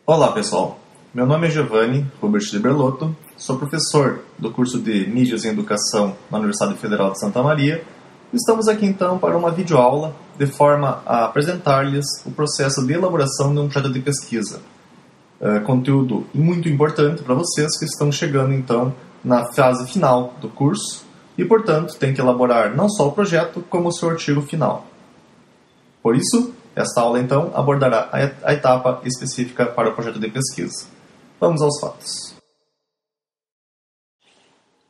Olá pessoal, meu nome é Giovanni Robert de Berlotto, sou professor do curso de Mídias em Educação na Universidade Federal de Santa Maria. Estamos aqui então para uma videoaula de forma a apresentar-lhes o processo de elaboração de um projeto de pesquisa. Conteúdo muito importante para vocês que estão chegando então na fase final do curso e, portanto, tem que elaborar não só o projeto, como o seu artigo final. Por isso, esta aula, então, abordará a etapa específica para o projeto de pesquisa. Vamos aos fatos.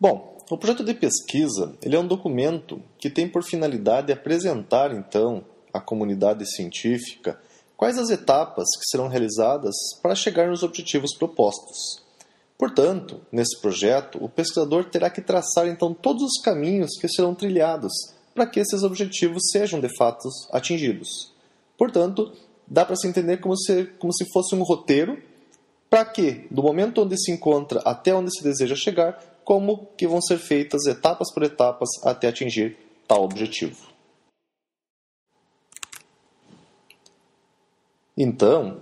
Bom, o projeto de pesquisa ele é um documento que tem por finalidade apresentar, então, à comunidade científica quais as etapas que serão realizadas para chegar nos objetivos propostos. Portanto, nesse projeto, o pesquisador terá que traçar, então, todos os caminhos que serão trilhados para que esses objetivos sejam, de fato, atingidos. Portanto, dá para se entender como se fosse um roteiro para que, do momento onde se encontra até onde se deseja chegar, como que vão ser feitas etapas por etapas até atingir tal objetivo. Então,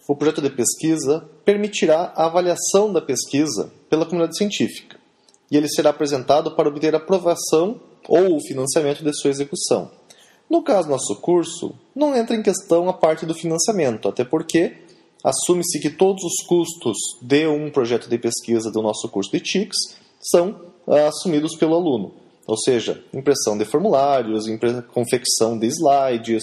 o projeto de pesquisa permitirá a avaliação da pesquisa pela comunidade científica e ele será apresentado para obter aprovação ou o financiamento de sua execução. No caso do nosso curso, não entra em questão a parte do financiamento, até porque assume-se que todos os custos de um projeto de pesquisa do nosso curso de TICS são assumidos pelo aluno, ou seja, impressão de formulários, confecção de slides,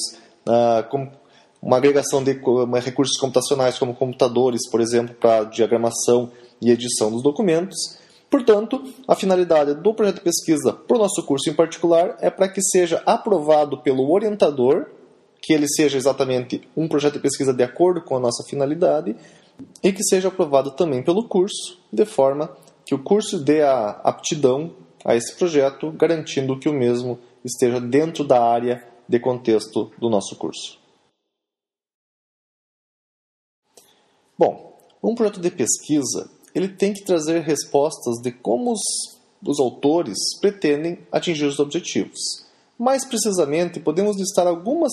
uma agregação de recursos computacionais como computadores, por exemplo, para diagramação e edição dos documentos. Portanto, a finalidade do projeto de pesquisa para o nosso curso em particular é para que seja aprovado pelo orientador, que ele seja exatamente um projeto de pesquisa de acordo com a nossa finalidade e que seja aprovado também pelo curso, de forma que o curso dê a aptidão a esse projeto, garantindo que o mesmo esteja dentro da área de contexto do nosso curso. Bom, um projeto de pesquisa ele tem que trazer respostas de como os autores pretendem atingir os objetivos. Mais precisamente, podemos listar algumas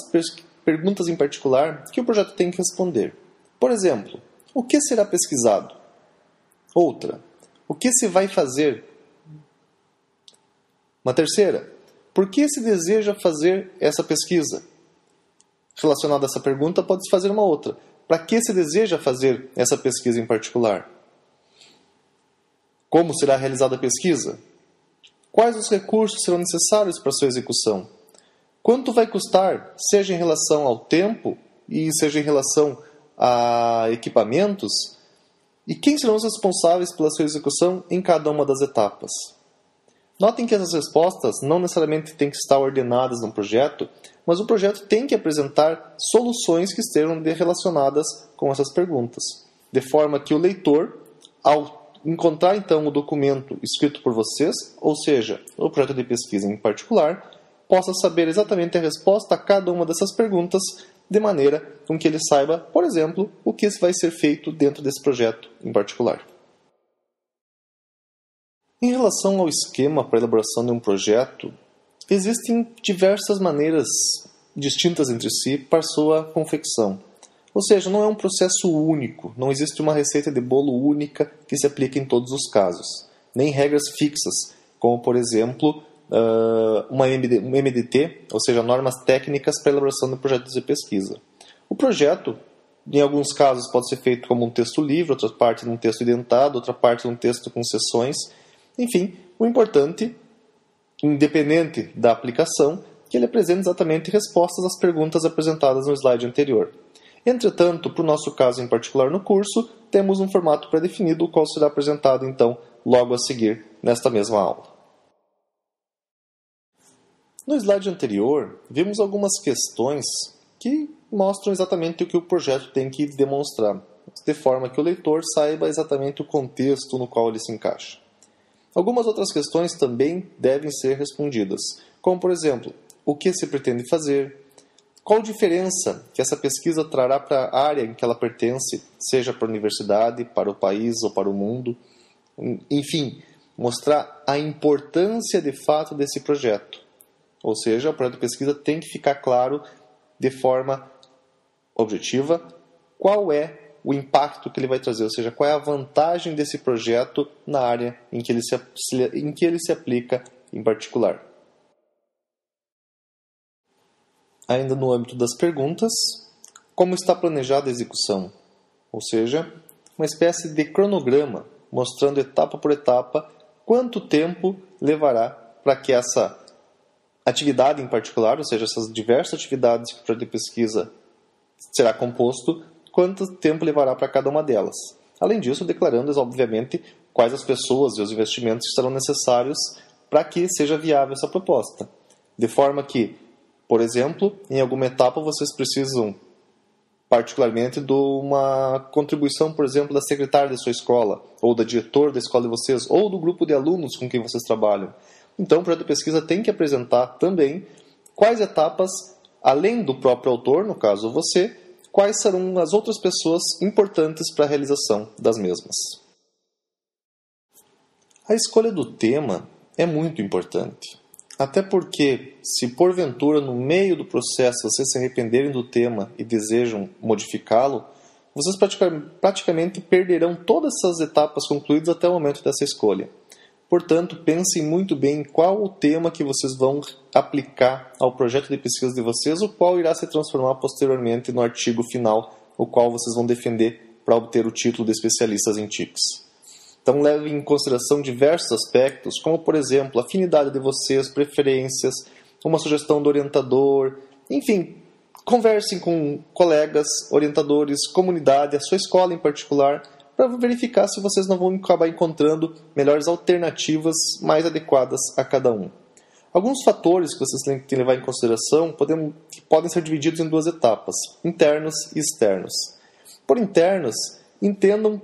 perguntas em particular que o projeto tem que responder. Por exemplo, o que será pesquisado? Outra, o que se vai fazer? Uma terceira, por que se deseja fazer essa pesquisa? Relacionada a essa pergunta, pode-se fazer uma outra. Para que se deseja fazer essa pesquisa em particular? Como será realizada a pesquisa? Quais os recursos serão necessários para sua execução? Quanto vai custar, seja em relação ao tempo e seja em relação a equipamentos? E quem serão os responsáveis pela sua execução em cada uma das etapas? Notem que essas respostas não necessariamente têm que estar ordenadas no projeto, mas o projeto tem que apresentar soluções que estejam relacionadas com essas perguntas, de forma que o leitor, ao encontrar então o documento escrito por vocês, ou seja, o projeto de pesquisa em particular, possa saber exatamente a resposta a cada uma dessas perguntas, de maneira com que ele saiba, por exemplo, o que vai ser feito dentro desse projeto em particular. Em relação ao esquema para a elaboração de um projeto, existem diversas maneiras distintas entre si para sua confecção. Ou seja, não é um processo único, não existe uma receita de bolo única que se aplique em todos os casos, nem regras fixas, como, por exemplo, um MDT, ou seja, normas técnicas para a elaboração de projetos de pesquisa. O projeto, em alguns casos, pode ser feito como um texto livre, outra parte num texto identado, outra parte num texto com seções. Enfim, o importante, independente da aplicação, é que ele apresente exatamente respostas às perguntas apresentadas no slide anterior. Entretanto, para o nosso caso em particular no curso, temos um formato pré-definido, o qual será apresentado, então, logo a seguir, nesta mesma aula. No slide anterior, vimos algumas questões que mostram exatamente o que o projeto tem que demonstrar, de forma que o leitor saiba exatamente o contexto no qual ele se encaixa. Algumas outras questões também devem ser respondidas, como, por exemplo, o que se pretende fazer, qual diferença que essa pesquisa trará para a área em que ela pertence, seja para a universidade, para o país ou para o mundo. Enfim, mostrar a importância de fato desse projeto. Ou seja, o projeto de pesquisa tem que ficar claro de forma objetiva qual é o impacto que ele vai trazer, ou seja, qual é a vantagem desse projeto na área em que ele se aplica em particular. Ainda no âmbito das perguntas, como está planejada a execução? Ou seja, uma espécie de cronograma, mostrando etapa por etapa quanto tempo levará para que essa atividade em particular, ou seja, essas diversas atividades que o projeto de pesquisa será composto, quanto tempo levará para cada uma delas. Além disso, declarando, obviamente, quais as pessoas e os investimentos que serão necessários para que seja viável essa proposta. De forma que, por exemplo, em alguma etapa vocês precisam particularmente de uma contribuição, por exemplo, da secretária da sua escola, ou da diretora da escola de vocês, ou do grupo de alunos com quem vocês trabalham. Então, o projeto de pesquisa tem que apresentar também quais etapas, além do próprio autor, no caso você, quais serão as outras pessoas importantes para a realização das mesmas. A escolha do tema é muito importante. Até porque, se porventura no meio do processo vocês se arrependerem do tema e desejam modificá-lo, vocês praticamente perderão todas essas etapas concluídas até o momento dessa escolha. Portanto, pensem muito bem em qual o tema que vocês vão aplicar ao projeto de pesquisa de vocês, o qual irá se transformar posteriormente no artigo final, o qual vocês vão defender para obter o título de especialistas em TICs. Então, leve em consideração diversos aspectos, como, por exemplo, a afinidade de vocês, preferências, uma sugestão do orientador, enfim, conversem com colegas, orientadores, comunidade, a sua escola em particular, para verificar se vocês não vão acabar encontrando melhores alternativas mais adequadas a cada um. Alguns fatores que vocês têm que levar em consideração podem ser divididos em duas etapas, internos e externos. Por internos, entendam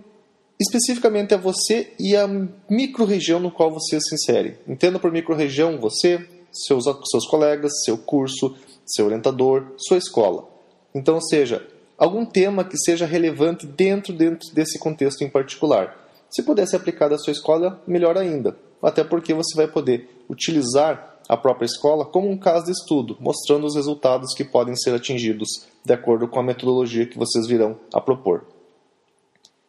especificamente a você e a micro-região no qual você se insere. Entenda por micro-região você, seus colegas, seu curso, seu orientador, sua escola. Então, ou seja, algum tema que seja relevante dentro desse contexto em particular. Se puder ser aplicado à sua escola, melhor ainda. Até porque você vai poder utilizar a própria escola como um caso de estudo, mostrando os resultados que podem ser atingidos de acordo com a metodologia que vocês virão a propor.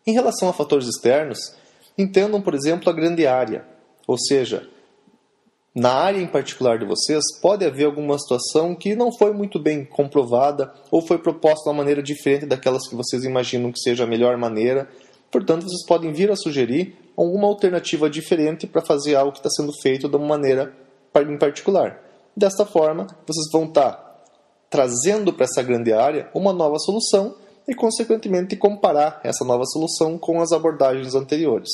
Em relação a fatores externos, entendam, por exemplo, a grande área. Ou seja, na área em particular de vocês, pode haver alguma situação que não foi muito bem comprovada ou foi proposta de uma maneira diferente daquelas que vocês imaginam que seja a melhor maneira. Portanto, vocês podem vir a sugerir alguma alternativa diferente para fazer algo que está sendo feito de uma maneira em particular. Desta forma, vocês vão estar trazendo para essa grande área uma nova solução e, consequentemente, comparar essa nova solução com as abordagens anteriores.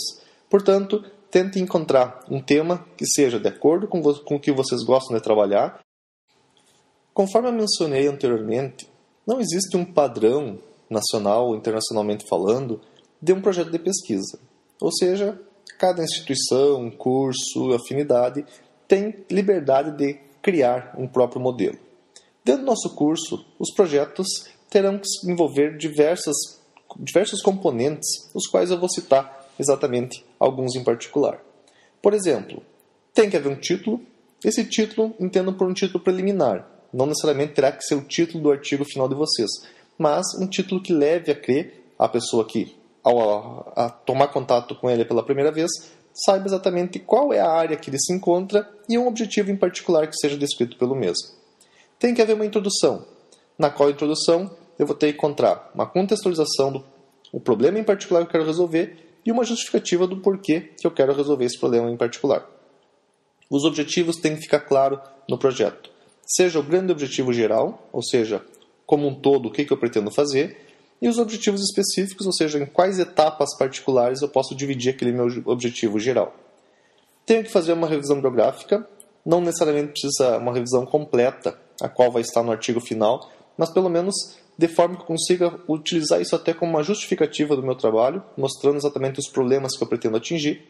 Portanto, tente encontrar um tema que seja de acordo com o que vocês gostam de trabalhar. Conforme eu mencionei anteriormente, não existe um padrão, nacional ou internacionalmente falando, de um projeto de pesquisa. Ou seja, cada instituição, curso, afinidade tem liberdade de criar um próprio modelo. Dentro do nosso curso, os projetos terão que envolver diversos componentes, os quais eu vou citar exatamente alguns em particular. Por exemplo, tem que haver um título. Esse título, entendam por um título preliminar. Não necessariamente terá que ser o título do artigo final de vocês, mas um título que leve a crer a pessoa que, ao tomar contato com ele pela primeira vez, saiba exatamente qual é a área que ele se encontra e um objetivo em particular que seja descrito pelo mesmo. Tem que haver uma introdução, na qual introdução eu vou ter que encontrar uma contextualização do problema em particular que eu quero resolver e uma justificativa do porquê que eu quero resolver esse problema em particular. Os objetivos têm que ficar claros no projeto. Seja o grande objetivo geral, ou seja, como um todo, o que eu pretendo fazer, e os objetivos específicos, ou seja, em quais etapas particulares eu posso dividir aquele meu objetivo geral. Tenho que fazer uma revisão bibliográfica, não necessariamente precisa uma revisão completa, a qual vai estar no artigo final, mas pelo menos de forma que eu consiga utilizar isso até como uma justificativa do meu trabalho, mostrando exatamente os problemas que eu pretendo atingir.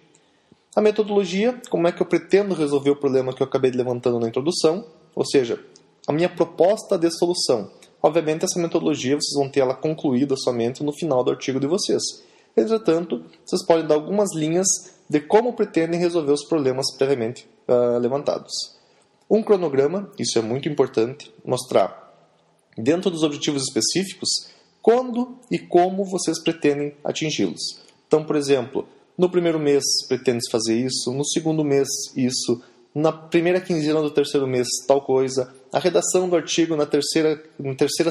A metodologia, como é que eu pretendo resolver o problema que eu acabei levantando na introdução, ou seja, a minha proposta de solução. Obviamente, essa metodologia vocês vão ter ela concluída somente no final do artigo de vocês. Entretanto, vocês podem dar algumas linhas de como pretendem resolver os problemas previamente levantados. Um cronograma, isso é muito importante, mostrar, dentro dos objetivos específicos, quando e como vocês pretendem atingi-los. Então, por exemplo, no primeiro mês pretende fazer isso, no segundo mês isso, na primeira quinzena do terceiro mês tal coisa, a redação do artigo na terceira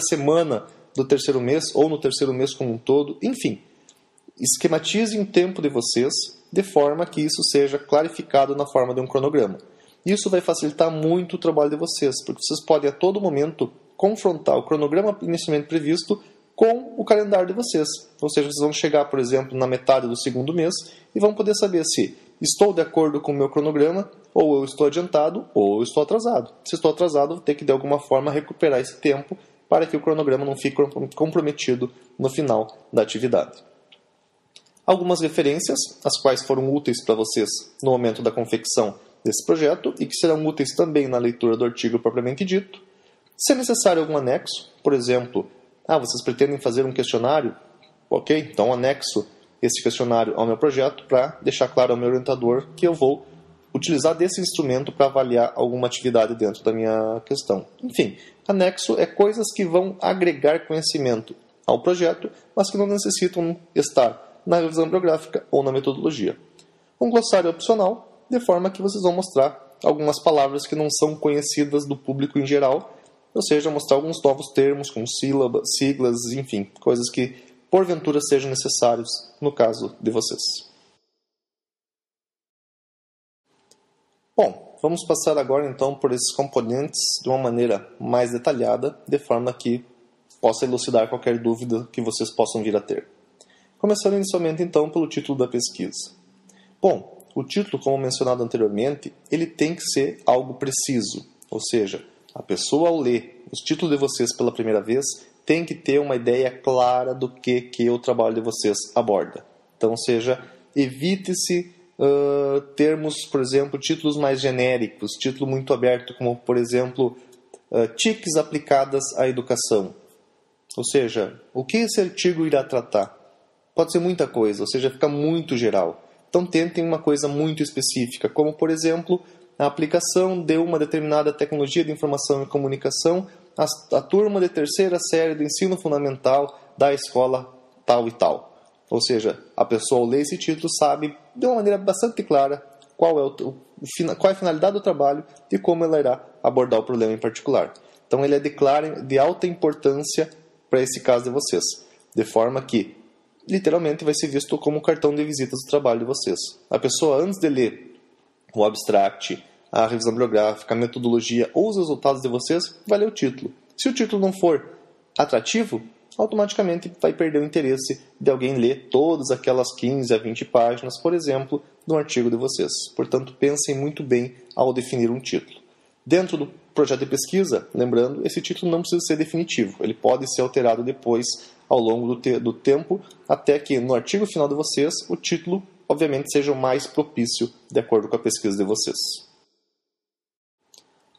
semana do terceiro mês ou no terceiro mês como um todo, enfim. Esquematizem o tempo de vocês de forma que isso seja clarificado na forma de um cronograma. Isso vai facilitar muito o trabalho de vocês, porque vocês podem a todo momento confrontar o cronograma inicialmente previsto com o calendário de vocês. Ou seja, vocês vão chegar, por exemplo, na metade do segundo mês e vão poder saber se estou de acordo com o meu cronograma, ou eu estou adiantado, ou eu estou atrasado. Se estou atrasado, vou ter que de alguma forma recuperar esse tempo para que o cronograma não fique comprometido no final da atividade. Algumas referências, as quais foram úteis para vocês no momento da confecção desse projeto e que serão úteis também na leitura do artigo propriamente dito. Se é necessário algum anexo, por exemplo, vocês pretendem fazer um questionário? Ok, então anexo esse questionário ao meu projeto para deixar claro ao meu orientador que eu vou utilizar desse instrumento para avaliar alguma atividade dentro da minha questão. Enfim, anexo é coisas que vão agregar conhecimento ao projeto, mas que não necessitam estar na revisão bibliográfica ou na metodologia. Um glossário opcional, de forma que vocês vão mostrar algumas palavras que não são conhecidas do público em geral, ou seja, mostrar alguns novos termos, como sílabas, siglas, enfim, coisas que porventura sejam necessários no caso de vocês. Bom, vamos passar agora então por esses componentes de uma maneira mais detalhada, de forma que possa elucidar qualquer dúvida que vocês possam vir a ter. Começando inicialmente então pelo título da pesquisa. Bom, o título, como mencionado anteriormente, ele tem que ser algo preciso, ou seja, a pessoa ao ler os títulos de vocês pela primeira vez tem que ter uma ideia clara do que o trabalho de vocês aborda. Então, ou seja, evite-se termos, por exemplo, títulos mais genéricos, título muito aberto, como, por exemplo, TICs aplicadas à educação. Ou seja, o que esse artigo irá tratar? Pode ser muita coisa, ou seja, fica muito geral. Então, tentem uma coisa muito específica, como, por exemplo, a aplicação de uma determinada tecnologia de informação e comunicação à turma de terceira série do ensino fundamental da escola tal e tal. Ou seja, a pessoa ao ler esse título sabe de uma maneira bastante clara qual é a finalidade do trabalho e como ela irá abordar o problema em particular. Então ele é de alta importância para esse caso de vocês, de forma que literalmente vai ser visto como um cartão de visitas do trabalho de vocês. A pessoa, antes de ler o abstract, a revisão bibliográfica, a metodologia ou os resultados de vocês, vai ler o título. Se o título não for atrativo, automaticamente vai perder o interesse de alguém ler todas aquelas 15 a 20 páginas, por exemplo, do artigo de vocês. Portanto, pensem muito bem ao definir um título. Dentro do projeto de pesquisa, lembrando, esse título não precisa ser definitivo. Ele pode ser alterado depois, ao longo do tempo, até que no artigo final de vocês, o título, obviamente, seja o mais propício de acordo com a pesquisa de vocês.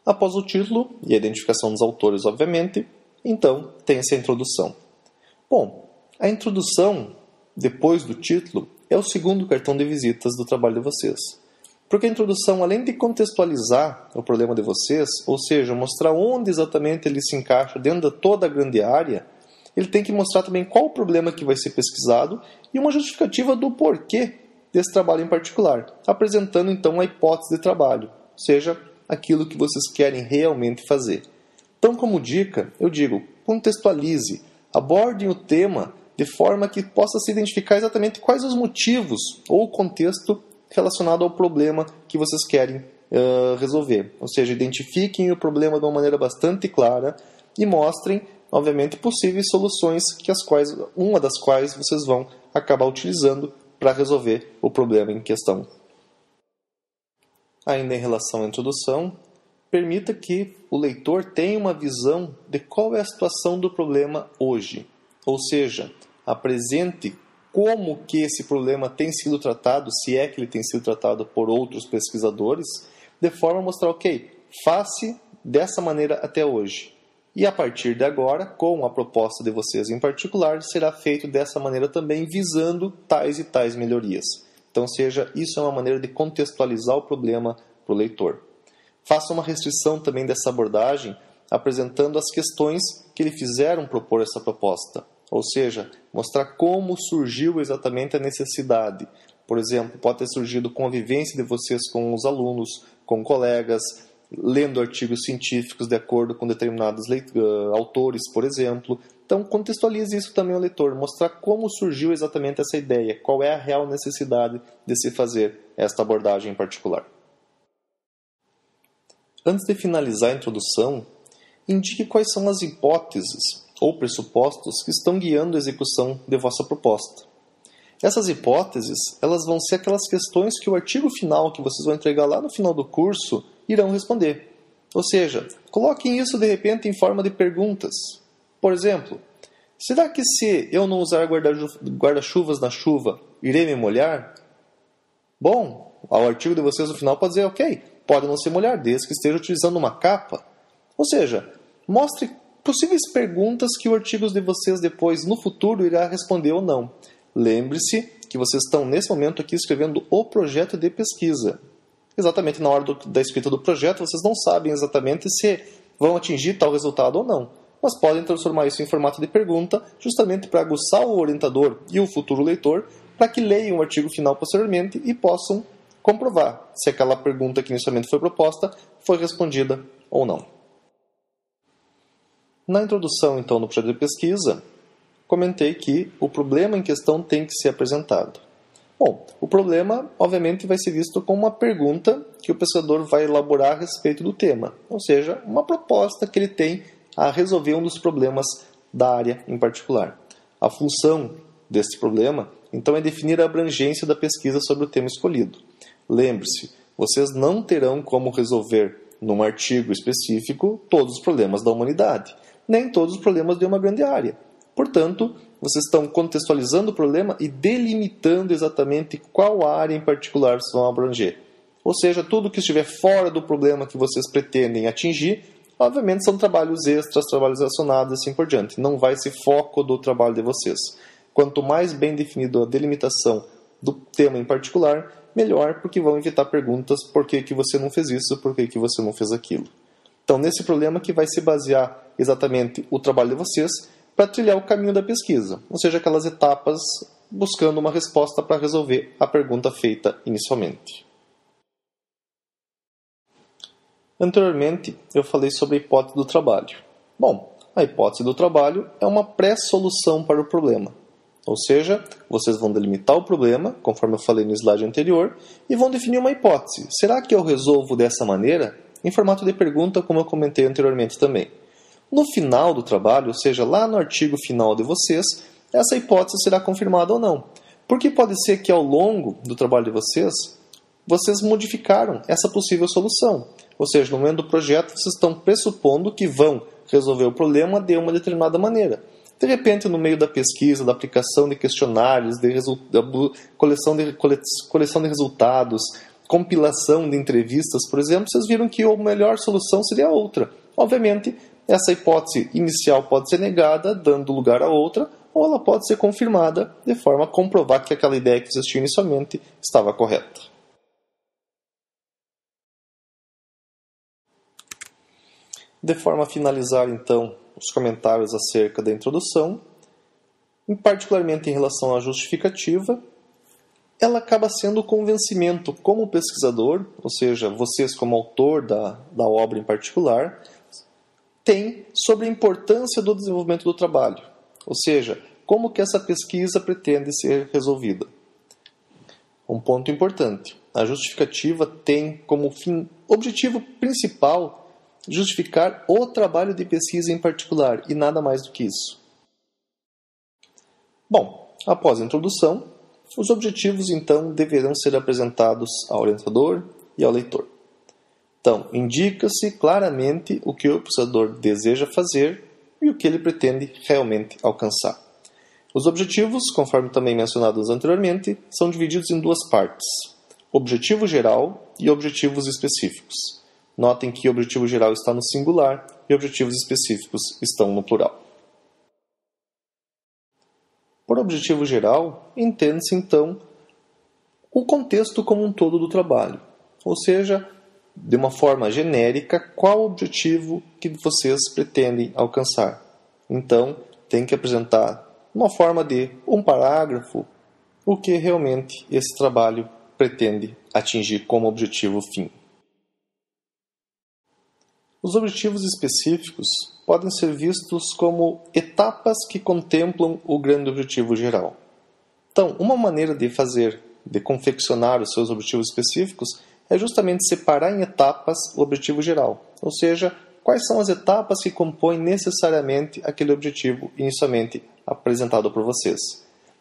Após o título e a identificação dos autores, obviamente, então tem-se a introdução. Bom, a introdução, depois do título, é o segundo cartão de visitas do trabalho de vocês. Porque a introdução, além de contextualizar o problema de vocês, ou seja, mostrar onde exatamente ele se encaixa dentro de toda a grande área, ele tem que mostrar também qual o problema que vai ser pesquisado e uma justificativa do porquê desse trabalho em particular, apresentando então a hipótese de trabalho, ou seja, aquilo que vocês querem realmente fazer. Então, como dica, eu digo, contextualize, abordem o tema de forma que possa se identificar exatamente quais os motivos ou o contexto relacionado ao problema que vocês querem resolver. Ou seja, identifiquem o problema de uma maneira bastante clara e mostrem, obviamente, possíveis soluções, uma das quais vocês vão acabar utilizando para resolver o problema em questão. Ainda em relação à introdução, permita que o leitor tenha uma visão de qual é a situação do problema hoje. Ou seja, apresente como que esse problema tem sido tratado, se é que ele tem sido tratado por outros pesquisadores, de forma a mostrar, ok, faça dessa maneira até hoje. E a partir de agora, com a proposta de vocês em particular, será feito dessa maneira também, visando tais e tais melhorias. Então, isso é uma maneira de contextualizar o problema para o leitor. Faça uma restrição também dessa abordagem, apresentando as questões que lhe fizeram propor essa proposta. ou seja, mostrar como surgiu exatamente a necessidade. Por exemplo, pode ter surgido com a vivência de vocês com os alunos, com colegas, lendo artigos científicos de acordo com determinados autores, por exemplo. Então, contextualize isso também ao leitor, mostrar como surgiu exatamente essa ideia, qual é a real necessidade de se fazer esta abordagem em particular. Antes de finalizar a introdução, indique quais são as hipóteses ou pressupostos que estão guiando a execução de vossa proposta. Essas hipóteses, elas vão ser aquelas questões que o artigo final que vocês vão entregar lá no final do curso irão responder. Ou seja, coloquem isso de repente em forma de perguntas. Por exemplo, será que se eu não usar guarda-chuvas na chuva, irei me molhar? Bom, o artigo de vocês no final pode dizer, ok, pode não se molhar, desde que esteja utilizando uma capa. Ou seja, mostre possíveis perguntas que o artigo de vocês depois, no futuro, irá responder ou não. Lembre-se que vocês estão, nesse momento aqui, escrevendo o projeto de pesquisa. Exatamente na hora da escrita do projeto, vocês não sabem exatamente se vão atingir tal resultado ou não. Mas podem transformar isso em formato de pergunta, justamente para aguçar o orientador e o futuro leitor, para que leiam o artigo final posteriormente e possam comprovar se aquela pergunta que inicialmente foi proposta foi respondida ou não. Na introdução, então, no projeto de pesquisa, comentei que o problema em questão tem que ser apresentado. Bom, o problema, obviamente, vai ser visto como uma pergunta que o pesquisador vai elaborar a respeito do tema, ou seja, uma proposta que ele tem a resolver um dos problemas da área em particular. A função deste problema, então, é definir a abrangência da pesquisa sobre o tema escolhido. Lembre-se, vocês não terão como resolver, num artigo específico, todos os problemas da humanidade, nem todos os problemas de uma grande área. Portanto, vocês estão contextualizando o problema e delimitando exatamente qual área em particular vocês vão abranger. Ou seja, tudo que estiver fora do problema que vocês pretendem atingir, obviamente são trabalhos extras, trabalhos relacionados e assim por diante. Não vai ser foco do trabalho de vocês. Quanto mais bem definido a delimitação do tema em particular, melhor, porque vão evitar perguntas: por que você não fez isso, por que você não fez aquilo. Então, nesse problema que vai se basear exatamente o trabalho de vocês para trilhar o caminho da pesquisa, ou seja, aquelas etapas buscando uma resposta para resolver a pergunta feita inicialmente. Anteriormente, eu falei sobre a hipótese do trabalho. Bom, a hipótese do trabalho é uma pré-solução para o problema. Ou seja, vocês vão delimitar o problema, conforme eu falei no slide anterior, e vão definir uma hipótese. Será que eu resolvo dessa maneira? Em formato de pergunta, como eu comentei anteriormente também. No final do trabalho, ou seja, lá no artigo final de vocês, essa hipótese será confirmada ou não. Porque pode ser que ao longo do trabalho de vocês modificaram essa possível solução. Ou seja, no momento do projeto, vocês estão pressupondo que vão resolver o problema de uma determinada maneira. De repente, no meio da pesquisa, da aplicação de questionários, da coleção de resultados, compilação de entrevistas, por exemplo, vocês viram que a melhor solução seria outra. Obviamente, essa hipótese inicial pode ser negada, dando lugar a outra, ou ela pode ser confirmada de forma a comprovar que aquela ideia que vocês tinham inicialmente estava correta. De forma a finalizar, então, os comentários acerca da introdução, particularmente em relação à justificativa, ela acaba sendo o convencimento como pesquisador, ou seja, vocês como autor da obra em particular, tem sobre a importância do desenvolvimento do trabalho, ou seja, como que essa pesquisa pretende ser resolvida. Um ponto importante, a justificativa tem como objetivo principal justificar o trabalho de pesquisa em particular e nada mais do que isso. Bom, após a introdução, os objetivos então deverão ser apresentados ao orientador e ao leitor. Então, indica-se claramente o que o pesquisador deseja fazer e o que ele pretende realmente alcançar. Os objetivos, conforme também mencionados anteriormente, são divididos em duas partes: objetivo geral e objetivos específicos. Notem que o objetivo geral está no singular e objetivos específicos estão no plural. Por objetivo geral, entende-se então o contexto como um todo do trabalho, ou seja, de uma forma genérica, qual o objetivo que vocês pretendem alcançar. Então, tem que apresentar numa forma de um parágrafo, o que realmente esse trabalho pretende atingir como objetivo fim. Os objetivos específicos podem ser vistos como etapas que contemplam o grande objetivo geral. Então, uma maneira de confeccionar os seus objetivos específicos é justamente separar em etapas o objetivo geral, ou seja, quais são as etapas que compõem necessariamente aquele objetivo inicialmente apresentado por vocês.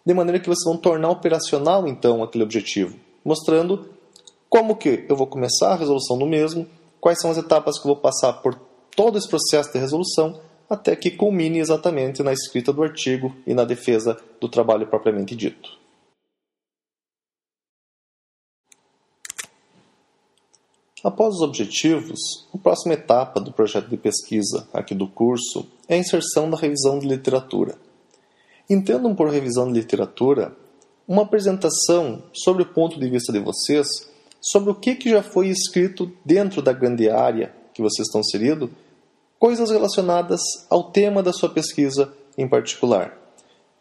De maneira que vocês vão tornar operacional, então, aquele objetivo, mostrando como que eu vou começar a resolução do mesmo, quais são as etapas que eu vou passar por todo esse processo de resolução, até que culmine exatamente na escrita do artigo e na defesa do trabalho propriamente dito. Após os objetivos, a próxima etapa do projeto de pesquisa aqui do curso é a inserção da revisão de literatura. Entendam por revisão de literatura uma apresentação sobre o ponto de vista de vocês, sobre o que já foi escrito dentro da grande área que vocês estão inseridos, coisas relacionadas ao tema da sua pesquisa em particular,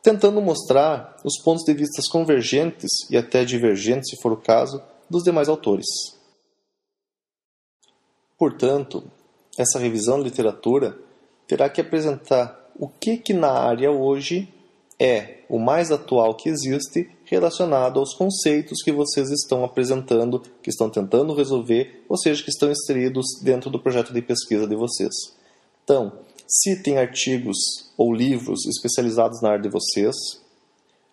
tentando mostrar os pontos de vista convergentes e até divergentes, se for o caso, dos demais autores. Portanto, essa revisão de literatura terá que apresentar o que na área hoje é o mais atual que existe relacionado aos conceitos que vocês estão apresentando, que estão tentando resolver, ou seja, que estão inseridos dentro do projeto de pesquisa de vocês. Então, citem artigos ou livros especializados na área de vocês,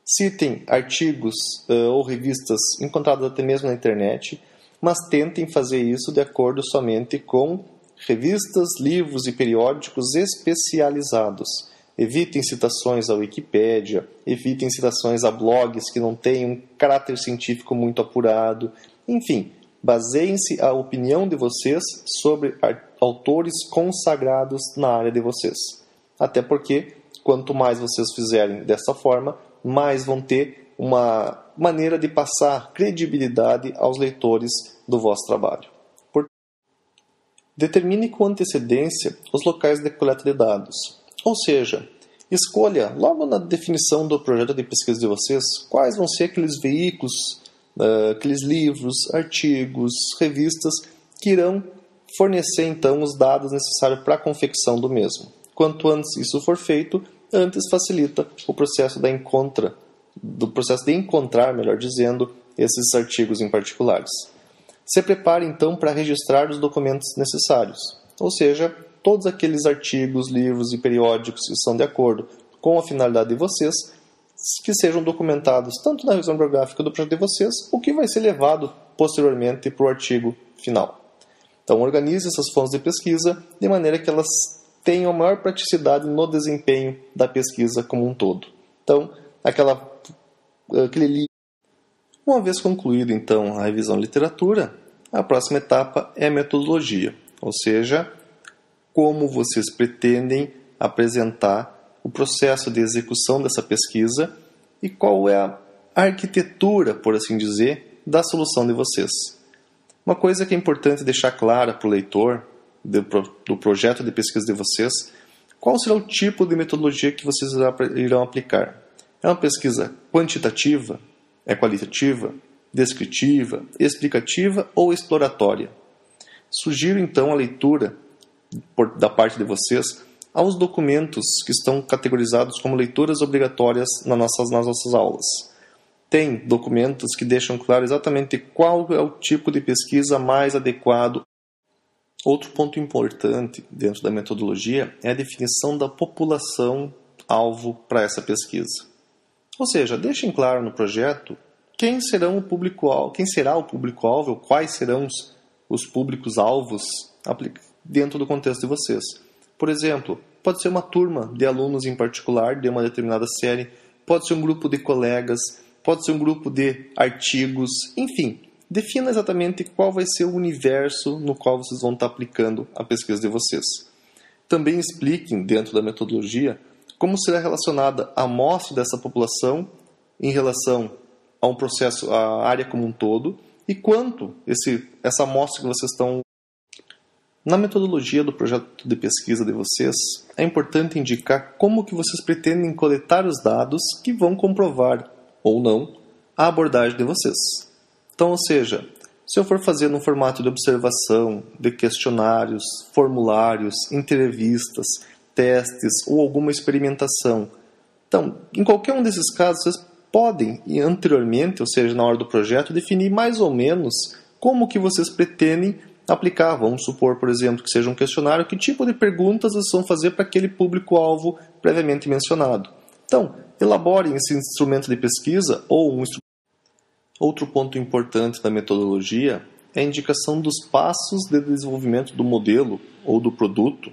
citem artigos ou revistas encontrados até mesmo na internet, mas tentem fazer isso de acordo somente com revistas, livros e periódicos especializados. Evitem citações à Wikipédia, evitem citações a blogs que não têm um caráter científico muito apurado. Enfim, baseiem-se a opinião de vocês sobre autores consagrados na área de vocês. Até porque, quanto mais vocês fizerem dessa forma, mais vão ter uma maneira de passar credibilidade aos leitores do vosso trabalho. Determine com antecedência os locais de coleta de dados. Ou seja, escolha, logo na definição do projeto de pesquisa de vocês, quais vão ser aqueles veículos, aqueles livros, artigos, revistas que irão fornecer então os dados necessários para a confecção do mesmo. Quanto antes isso for feito, antes facilita o processo de encontrar, melhor dizendo, esses artigos em particulares. Se prepare então para registrar os documentos necessários, ou seja, todos aqueles artigos, livros e periódicos que são de acordo com a finalidade de vocês, que sejam documentados tanto na revisão bibliográfica do projeto de vocês, o que vai ser levado posteriormente para o artigo final. Então, organize essas fontes de pesquisa de maneira que elas tenham a maior praticidade no desempenho da pesquisa como um todo. Então, aquele livro. Uma vez concluído, então, a revisão de literatura, a próxima etapa é a metodologia, ou seja, como vocês pretendem apresentar o processo de execução dessa pesquisa e qual é a arquitetura, por assim dizer, da solução de vocês. Uma coisa que é importante deixar clara para o leitor do projeto de pesquisa de vocês, qual será o tipo de metodologia que vocês irão aplicar. É uma pesquisa quantitativa? É qualitativa? Descritiva? Explicativa ou exploratória? Sugiro então a leitura da parte de vocês aos documentos que estão categorizados como leituras obrigatórias nas nossas aulas. Tem documentos que deixam claro exatamente qual é o tipo de pesquisa mais adequado. Outro ponto importante dentro da metodologia é a definição da população-alvo para essa pesquisa. Ou seja, deixem claro no projeto quem será o público-alvo, quais serão os públicos-alvos dentro do contexto de vocês. Por exemplo, pode ser uma turma de alunos em particular de uma determinada série, pode ser um grupo de colegas, pode ser um grupo de artigos, enfim, defina exatamente qual vai ser o universo no qual vocês vão estar aplicando a pesquisa de vocês. Também expliquem dentro da metodologia como será relacionada a amostra dessa população em relação a um processo, à área como um todo, e quanto essa amostra que vocês estão Na metodologia do projeto de pesquisa de vocês, é importante indicar como que vocês pretendem coletar os dados que vão comprovar, ou não, a abordagem de vocês. Então, ou seja, se eu for fazer no formato de observação, de questionários, formulários, entrevistas, testes ou alguma experimentação. Então, em qualquer um desses casos, vocês podem, anteriormente, ou seja, na hora do projeto, definir mais ou menos como que vocês pretendem aplicar. Vamos supor, por exemplo, que seja um questionário, que tipo de perguntas vocês vão fazer para aquele público-alvo previamente mencionado. Então, elaborem esse instrumento de pesquisa ou um instrumento. Outro ponto importante da metodologia é a indicação dos passos de desenvolvimento do modelo ou do produto,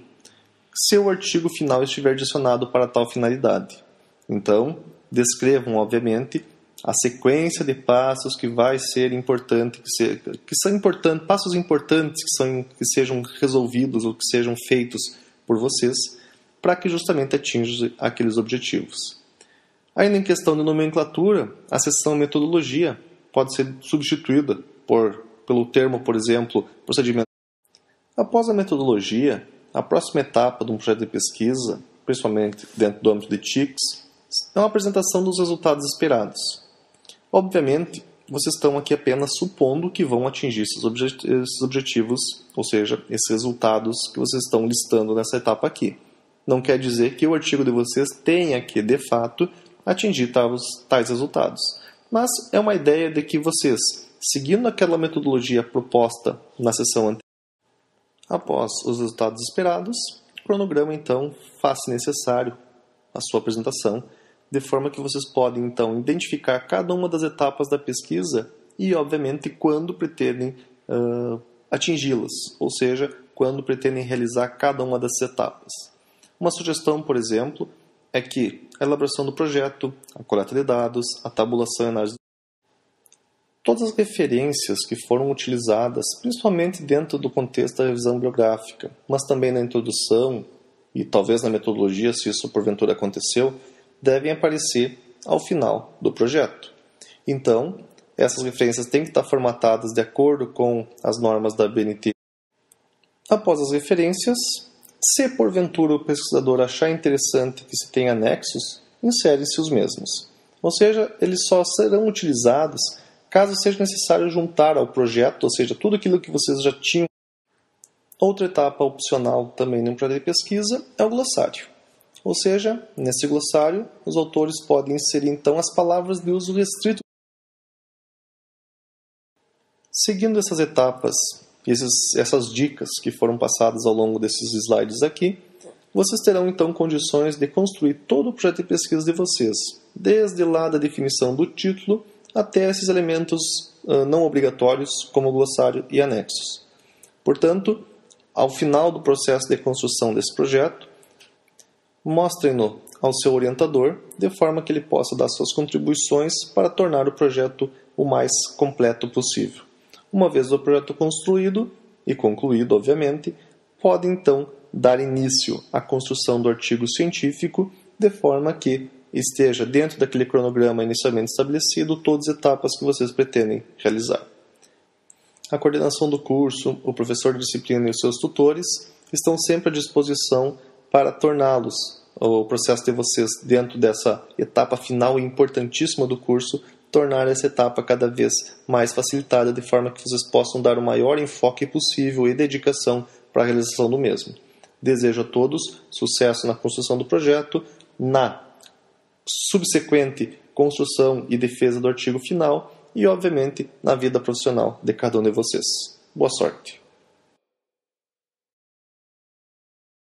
se o artigo final estiver direcionado para tal finalidade. Então, descrevam, obviamente, a sequência de passos que vai ser importante, que são importantes, passos importantes que sejam resolvidos ou que sejam feitos por vocês, para que justamente atinjam aqueles objetivos. Ainda em questão de nomenclatura, a seção metodologia pode ser substituída pelo termo, por exemplo, procedimento. Após a metodologia, a próxima etapa de um projeto de pesquisa, principalmente dentro do âmbito de TICs, é uma apresentação dos resultados esperados. Obviamente, vocês estão aqui apenas supondo que vão atingir esses objetivos, ou seja, esses resultados que vocês estão listando nessa etapa aqui. Não quer dizer que o artigo de vocês tenha que, de fato, atingir tais resultados. Mas é uma ideia de que vocês, seguindo aquela metodologia proposta na sessão anterior, após os resultados esperados, o cronograma então faça necessário a sua apresentação, de forma que vocês podem então identificar cada uma das etapas da pesquisa e, obviamente, quando pretendem atingi-las, ou seja, quando pretendem realizar cada uma dessas etapas. Uma sugestão, por exemplo, é que a elaboração do projeto, a coleta de dados, a tabulação e análise. Todas as referências que foram utilizadas, principalmente dentro do contexto da revisão bibliográfica, mas também na introdução e talvez na metodologia, se isso porventura aconteceu, devem aparecer ao final do projeto. Então, essas referências têm que estar formatadas de acordo com as normas da BNT. Após as referências, se porventura o pesquisador achar interessante que se tenha anexos, insere-se os mesmos. Ou seja, eles só serão utilizados caso seja necessário juntar ao projeto, ou seja, tudo aquilo que vocês já tinham. Outra etapa opcional também no projeto de pesquisa é o glossário. Ou seja, nesse glossário, os autores podem inserir então as palavras de uso restrito. Seguindo essas etapas, essas dicas que foram passadas ao longo desses slides aqui, vocês terão então condições de construir todo o projeto de pesquisa de vocês, desde lá da definição do título até esses elementos não obrigatórios, como o glossário e anexos. Portanto, ao final do processo de construção desse projeto, mostrem-no ao seu orientador, de forma que ele possa dar suas contribuições para tornar o projeto o mais completo possível. Uma vez o projeto construído e concluído, obviamente, pode então dar início à construção do artigo científico, de forma que esteja dentro daquele cronograma inicialmente estabelecido todas as etapas que vocês pretendem realizar. A coordenação do curso, o professor de disciplina e os seus tutores estão sempre à disposição para torná-los, o processo de vocês dentro dessa etapa final e importantíssima do curso, tornar essa etapa cada vez mais facilitada, de forma que vocês possam dar o maior enfoque possível e dedicação para a realização do mesmo. Desejo a todos sucesso na construção do projeto, na subsequente construção e defesa do artigo final e, obviamente, na vida profissional de cada um de vocês. Boa sorte!